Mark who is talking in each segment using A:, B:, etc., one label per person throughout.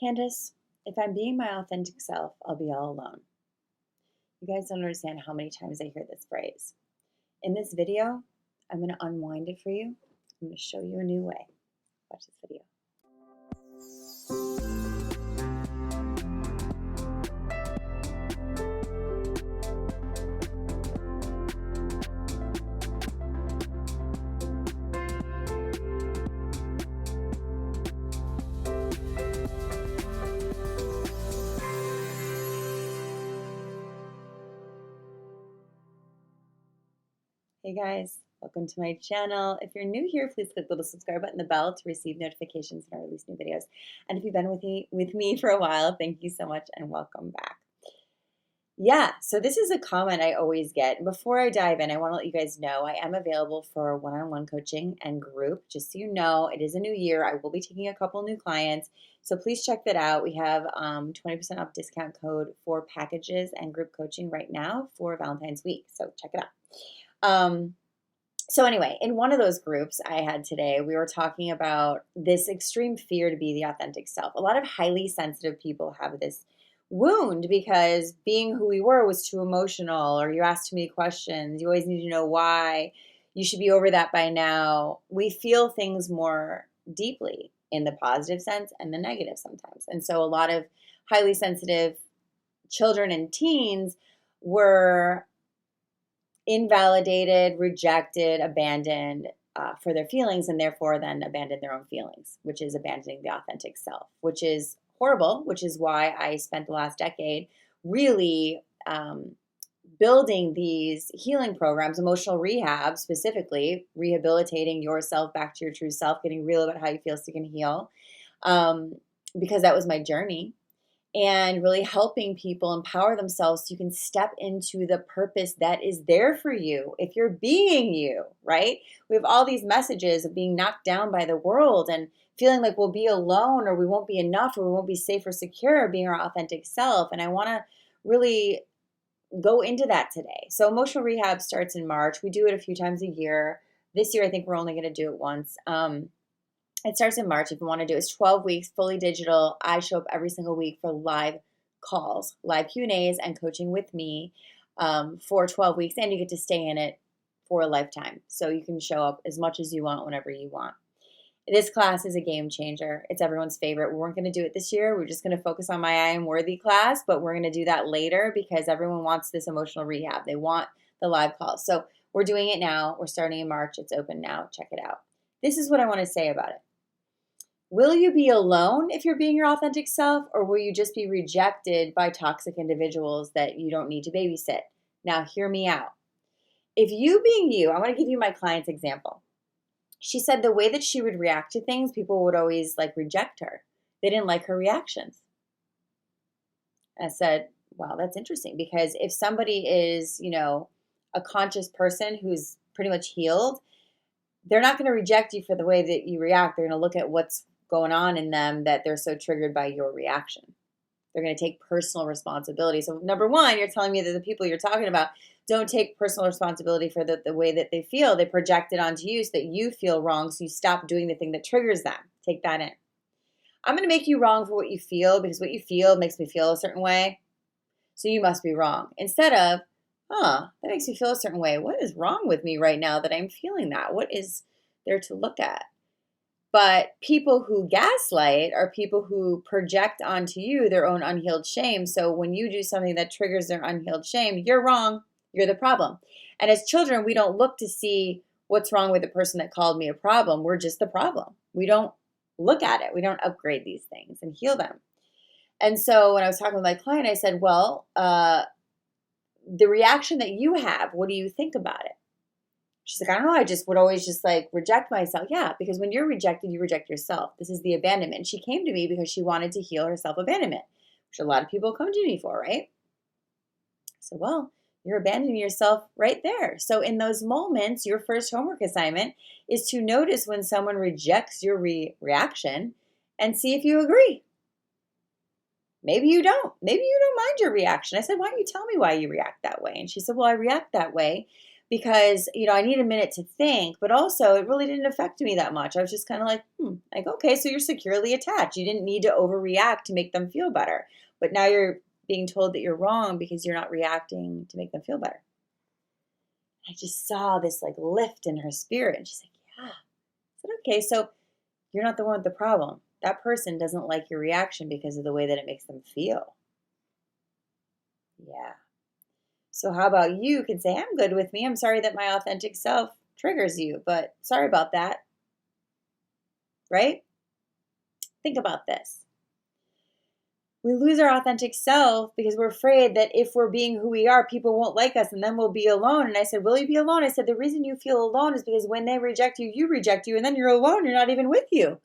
A: Candace, if I'm being my authentic self, I'll be all alone. You guys don't understand how many times I hear this phrase. In this video, I'm going to unwind it for you. I'm going to show you a new way. Watch this video. Hey guys, welcome to my channel. If you're new here, please click the little subscribe button, the bell to receive notifications when I release new videos. And if you've been with me for a while, thank you so much and welcome back. Yeah, so this is a comment I always get. Before I dive in, I want to let you guys know I am available for one-on-one coaching and group. Just so you know, it is a new year. I will be taking a couple new clients, so please check that out. We have 20% off discount code for packages and group coaching right now for Valentine's week, so check it out. So anyway, in one of those groups I had today, we were talking about this extreme fear to be the authentic self. A lot of highly sensitive people have this wound because being who we were was too emotional, or you asked too many questions. You always need to know why. You should be over that by now. We feel things more deeply in the positive sense and the negative sometimes. And so a lot of highly sensitive children and teens were invalidated, rejected, abandoned for their feelings, and therefore then abandoned their own feelings, which is abandoning the authentic self, which is horrible, which is why I spent the last decade really building these healing programs, emotional rehab specifically, rehabilitating yourself back to your true self, getting real about how you feel so you can heal, because that was my journey. And really helping people empower themselves so you can step into the purpose that is there for you if you're being you, right? We have all these messages of being knocked down by the world and feeling like we'll be alone, or we won't be enough, or we won't be safe or secure being our authentic self. And I want to really go into that today. So emotional rehab starts in March. We do it a few times a year. This year, I think we're only going to do it once. It starts in March. If you want to do it, it's 12 weeks, fully digital. I show up every single week for live calls, live Q&As, and coaching with me for 12 weeks. And you get to stay in it for a lifetime. So you can show up as much as you want, whenever you want. This class is a game changer. It's everyone's favorite. We weren't going to do it this year. We're just going to focus on my I Am Worthy class, but we're going to do that later because everyone wants this emotional rehab. They want the live calls. So we're doing it now. We're starting in March. It's open now. Check it out. This is what I want to say about it. Will you be alone if you're being your authentic self, or will you just be rejected by toxic individuals that you don't need to babysit? Now, hear me out. If you being you, I want to give you my client's example. She said the way that she would react to things, people would always reject her. They didn't like her reactions. I said, wow, that's interesting, because if somebody is, a conscious person who's pretty much healed, they're not going to reject you for the way that you react. They're going to look at what's going on in them that they're so triggered by your reaction. They're going to take personal responsibility. So number one, you're telling me that the people you're talking about don't take personal responsibility for the way that they feel. They project it onto you so that you feel wrong, so you stop doing the thing that triggers them. Take that in. I'm going to make you wrong for what you feel, because what you feel makes me feel a certain way. So you must be wrong. Instead of, that makes me feel a certain way. What is wrong with me right now that I'm feeling that? What is there to look at? But people who gaslight are people who project onto you their own unhealed shame. So when you do something that triggers their unhealed shame, you're wrong. You're the problem. And as children, we don't look to see what's wrong with the person that called me a problem. We're just the problem. We don't look at it. We don't upgrade these things and heal them. And so when I was talking with my client, I said, well, the reaction that you have, what do you think about it? She's like, I don't know. I just would always just reject myself. Yeah, because when you're rejected, you reject yourself. This is the abandonment. And she came to me because she wanted to heal her self-abandonment, which a lot of people come to me for, right? So, well, you're abandoning yourself right there. So in those moments, your first homework assignment is to notice when someone rejects your reaction and see if you agree. Maybe you don't. Maybe you don't mind your reaction. I said, why don't you tell me why you react that way? And she said, well, I react that way because, I need a minute to think, but also it really didn't affect me that much. I was just kind of like, okay, so you're securely attached. You didn't need to overreact to make them feel better. But now you're being told that you're wrong because you're not reacting to make them feel better. I just saw this like lift in her spirit. And she's like, yeah. I said, okay, so you're not the one with the problem. That person doesn't like your reaction because of the way that it makes them feel. Yeah. So how about you can say, I'm good with me. I'm sorry that my authentic self triggers you, but sorry about that. Right? Think about this. We lose our authentic self because we're afraid that if we're being who we are, people won't like us and then we'll be alone. And I said, will you be alone? I said, the reason you feel alone is because when they reject you, you reject you, and then you're alone. You're not even with you.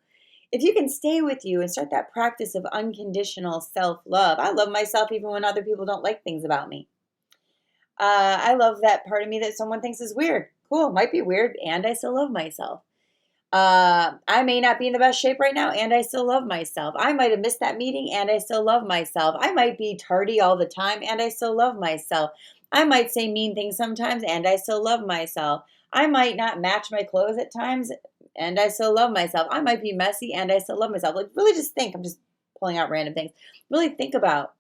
A: If you can stay with you and start that practice of unconditional self-love, I love myself even when other people don't like things about me. I love that part of me that someone thinks is weird. Cool, might be weird, and I still love myself. I may not be in the best shape right now, and I still love myself. I might have missed that meeting, and I still love myself. I might be tardy all the time, and I still love myself. I might say mean things sometimes, and I still love myself. I might not match my clothes at times, and I still love myself. I might be messy, and I still love myself. Like, really just think. I'm just pulling out random things. Really think about,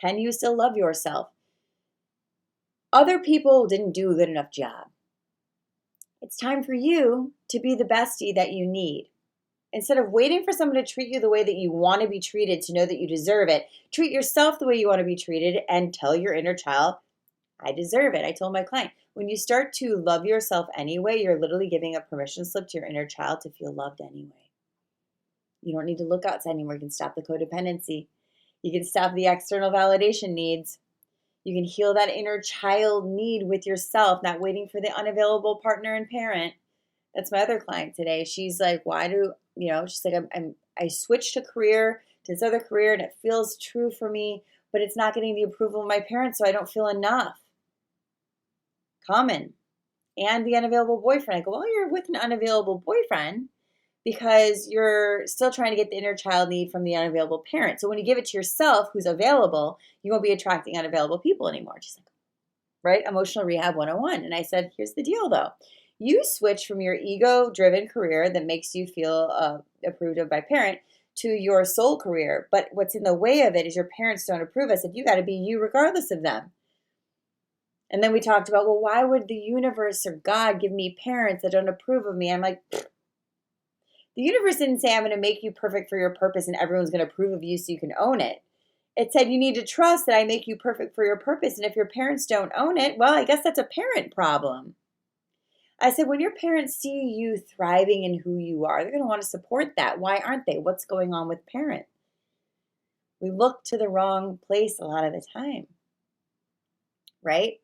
A: can you still love yourself? Other people didn't do a good enough job. It's time for you to be the bestie that you need. Instead of waiting for someone to treat you the way that you want to be treated to know that you deserve it, treat yourself the way you want to be treated and tell your inner child, I deserve it. I told my client, when you start to love yourself anyway, you're literally giving a permission slip to your inner child to feel loved anyway. You don't need to look outside anymore. You can stop the codependency. You can stop the external validation needs. You can heal that inner child need with yourself, not waiting for the unavailable partner and parent. That's my other client today. She's like, she's like, I switched a career to this other career and it feels true for me, but it's not getting the approval of my parents, so I don't feel enough. Common. And the unavailable boyfriend. I go, well, you're with an unavailable boyfriend because you're still trying to get the inner child need from the unavailable parent. So when you give it to yourself, who's available, you won't be attracting unavailable people anymore. She's like, right? Emotional Rehab 101. And I said, here's the deal though. You switch from your ego-driven career that makes you feel approved of by parent to your soul career. But what's in the way of it is your parents don't approve. I said, you got to be you regardless of them. And then we talked about, well, why would the universe or God give me parents that don't approve of me? I'm like, the universe didn't say I'm going to make you perfect for your purpose and everyone's going to approve of you so you can own it. It said you need to trust that I make you perfect for your purpose. And if your parents don't own it, well, I guess that's a parent problem. I said, when your parents see you thriving in who you are, they're going to want to support that. Why aren't they? What's going on with parent? We look to the wrong place a lot of the time, right?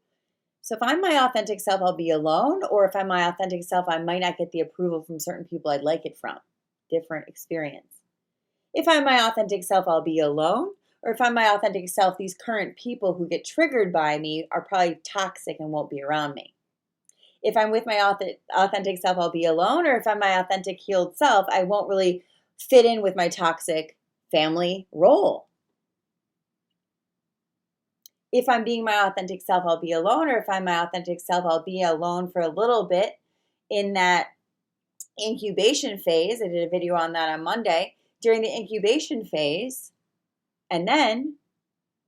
A: So if I'm my authentic self, I'll be alone. Or if I'm my authentic self, I might not get the approval from certain people I'd like it from. Different experience. If I'm my authentic self, I'll be alone. Or if I'm my authentic self, these current people who get triggered by me are probably toxic and won't be around me. If I'm with my authentic self, I'll be alone. Or if I'm my authentic healed self, I won't really fit in with my toxic family role. If I'm being my authentic self, I'll be alone. Or if I'm my authentic self, I'll be alone for a little bit in that incubation phase. I did a video on that on Monday. During the incubation phase, and then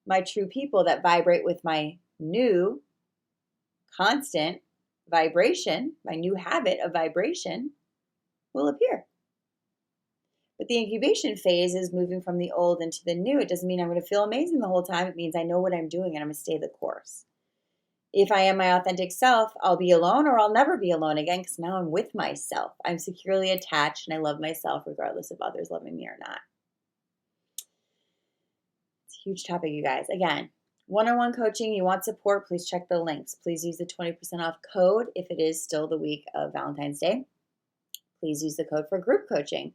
A: my true people that vibrate with my new constant vibration, my new habit of vibration will appear. But the incubation phase is moving from the old into the new. It doesn't mean I'm going to feel amazing the whole time. It means I know what I'm doing and I'm going to stay the course. If I am my authentic self, I'll be alone or I'll never be alone again because now I'm with myself. I'm securely attached and I love myself regardless of others loving me or not. It's a huge topic, you guys. Again, one-on-one coaching, you want support, please check the links. Please use the 20% off code if it is still the week of Valentine's Day. Please use the code for group coaching,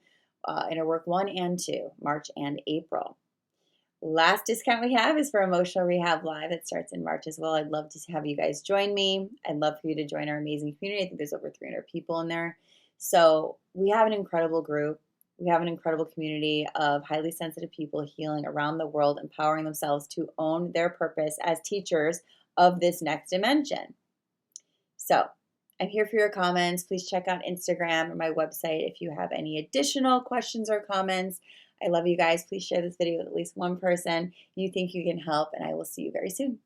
A: Inner Work 1 and 2, March and April. Last discount we have is for Emotional Rehab Live. That starts in March as well. I'd love to have you guys join me. I'd love for you to join our amazing community. I think there's over 300 people in there. So we have an incredible group. We have an incredible community of highly sensitive people healing around the world, empowering themselves to own their purpose as teachers of this next dimension. So I'm here for your comments. Please check out Instagram or my website if you have any additional questions or comments. I love you guys. Please share this video with at least one person you think you can help, and I will see you very soon.